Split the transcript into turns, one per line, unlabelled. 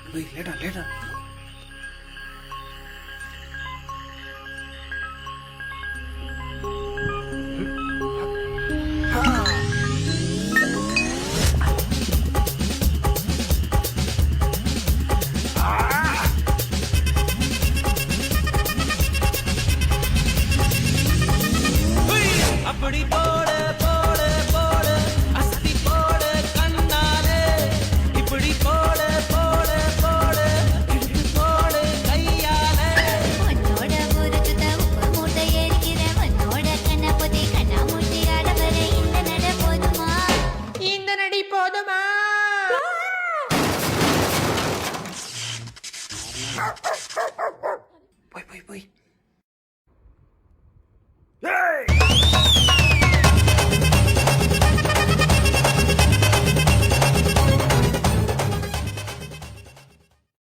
போய் லேட்டா லேட்டா.
அப்படி போட போட போட அஸ்தி போட கண்ணாலே இப்படி போட போட போட இழுத்து போட கையாலே
உன்னோட முறுக்குத உப்பு மூட்டை எரிக்கிற உன்னோட கண்ண பொதி கண்ணா மூட்டி ஆடவர இந்த நட போதுமா
இந்த நடி போதுமா
போய் போய் போய்